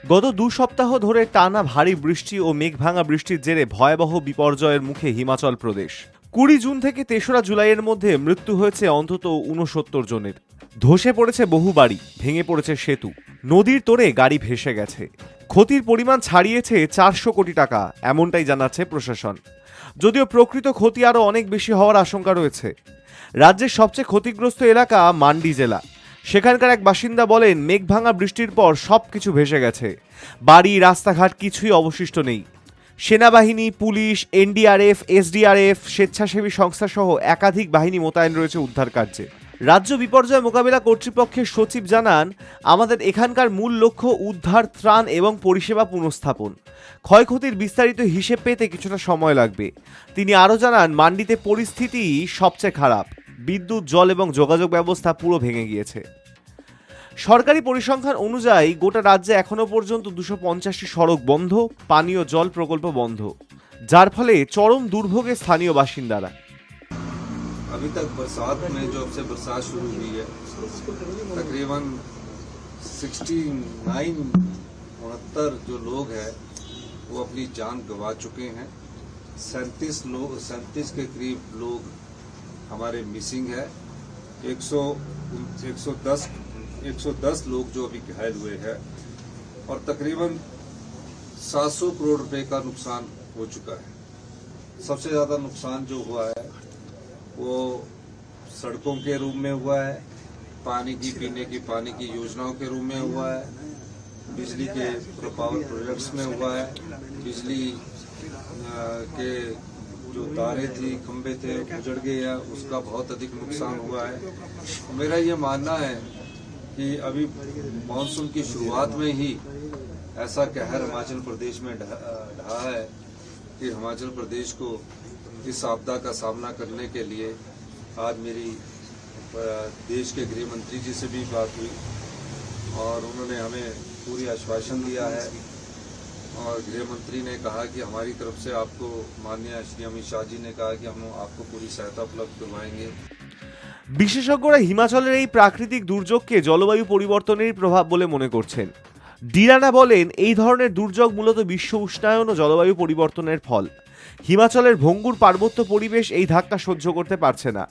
গত 2 সপ্তাহ ধরে টানা ভারী বৃষ্টি ও মেঘভাঙা বৃষ্টির জেরে ভয়াবহ বিপর্যয়ের মুখে হিমাচল প্রদেশ। 20 জুন থেকে 3রা জুলাইয়ের মধ্যে মৃত্যু হয়েছে অন্তত 69 জনের। ধসে পড়েছে বহু বাড়ি, ভেঙে পড়েছে সেতু, নদীর তোড়ে গাড়ি ভেসে গেছে। ক্ষতির পরিমাণ ছাড়িয়েছে 400 কোটি টাকা, এমনটাই জানাচ্ছে প্রশাসন। যদিও প্রকৃত ক্ষতি আরও অনেক বেশি হওয়ার আশঙ্কা রয়েছে। রাজ্যের সবচেয়ে ক্ষতিগ্রস্ত এলাকা মান্ডি জেলা। সেখানকার এক বাসিন্দা বলেন, মেঘভাঙা বৃষ্টির পর সবকিছু ভেসে গেছে, বাড়ি রাস্তাঘাট কিছুই অবশিষ্ট নেই। সেনাবাহিনী, পুলিশ, এনডিআরএফ, এসডিআরএফ, স্বেচ্ছাসেবী সংস্থা সহ একাধিক বাহিনী মোতায়েন রয়েছে উদ্ধার কার্যে। রাজ্য বিপর্যয় মোকাবিলা কর্তৃপক্ষের সচিব জানান, আমাদের এখানকার মূল লক্ষ্য উদ্ধার, ত্রাণ এবং পরিষেবা পুনঃস্থাপন। ক্ষয়ক্ষতির বিস্তারিত হিসেব পেতে কিছুটা সময় লাগবে। তিনি আরও জানান, মান্ডিতে পরিস্থিতি সবচেয়ে খারাপ। বিদ্যুৎ, জল এবং যোগাযোগ ব্যবস্থা পুরো ভেঙে গিয়েছে। সরকারি পরিসংখ্যান অনুযায়ী গোটা রাজ্যে এখনো পর্যন্ত 250টি সড়ক বন্ধ, পানীয় জল প্রকল্প বন্ধ, যার ফলে চরম দুর্ভোগে স্থানীয় বাসিন্দারা। अभी तक बरसात में जब से बरसात शुरू हुई है तकरीबन 69 जो लोग हैं वो अपनी जान गंवा चुके हैं। 37 के करीब लोग हमारे मिसिंग है। 110 लोग जो अभी घायल हुए हैं और तकरीबन 700 करोड़ रुपए का नुकसान हो चुका है। सबसे ज़्यादा नुकसान जो हुआ है वो सड़कों के रूप में हुआ है, पानी की पीने की पानी की योजनाओं के रूप में हुआ है, बिजली के पावर प्रोजेक्ट्स में हुआ है, बिजली के जो तारे थी, खंबे थे, उजड़ गए हैं, उसका बहुत अधिक नुकसान हुआ है। मेरा ये मानना है कि अभी मानसून की शुरुआत में ही ऐसा कहर हिमाचल प्रदेश में ढहा है कि हिमाचल प्रदेश को इस आपदा का सामना करने के लिए आज मेरी देश के गृह मंत्री जी से भी बात हुई और उन्होंने हमें पूरी आश्वासन दिया है और गृह मंत्री ने कहा कि हमारी तरफ से आपको, माननीय श्री अमित शाह जी ने कहा कि हम आपको पूरी सहायता उपलब्ध करवाएंगे। বিশেষজ্ঞরা হিমাচলের এই প্রাকৃতিক দুর্যোগকে জলবায়ু পরিবর্তনেরই প্রভাব বলে মনে করছেন। ডিরানা বলেন, এই ধরনের দুর্যোগ মূলত বিশ্ব উষ্ণায়ন ও জলবায়ু পরিবর্তনের ফল। হিমাচলের ভঙ্গুর পার্বত্য পরিবেশ এই ধাক্কা সহ্য করতে পারছে না।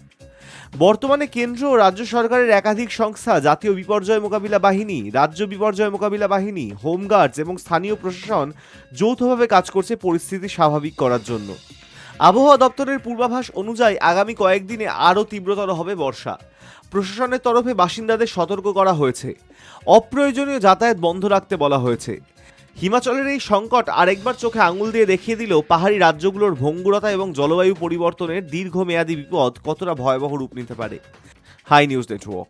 বর্তমানে কেন্দ্র ও রাজ্য সরকারের একাধিক সংস্থা, জাতীয় বিপর্যয় মোকাবিলা বাহিনী, রাজ্য বিপর্যয় মোকাবিলা বাহিনী, হোমগার্ডস এবং স্থানীয় প্রশাসন যৌথভাবে কাজ করছে পরিস্থিতি স্বাভাবিক করার জন্য। আবহাওয়া দপ্তরের পূর্বাভাস অনুযায়ী আগামী কয়েকদিনে আরও তীব্রতর হবে বর্ষা। প্রশাসনের তরফে বাসিন্দাদের সতর্ক করা হয়েছে, অপ্রয়োজনীয় যাতায়াত বন্ধ রাখতে বলা হয়েছে। হিমাচলের এই সংকট আরেকবার চোখে আঙুল দিয়ে দেখিয়ে দিল পাহাড়ি রাজ্যগুলোর ভঙ্গুরতা এবং জলবায়ু পরিবর্তনের দীর্ঘমেয়াদী বিপদ কতটা ভয়াবহ রূপ নিতে পারে। High news network.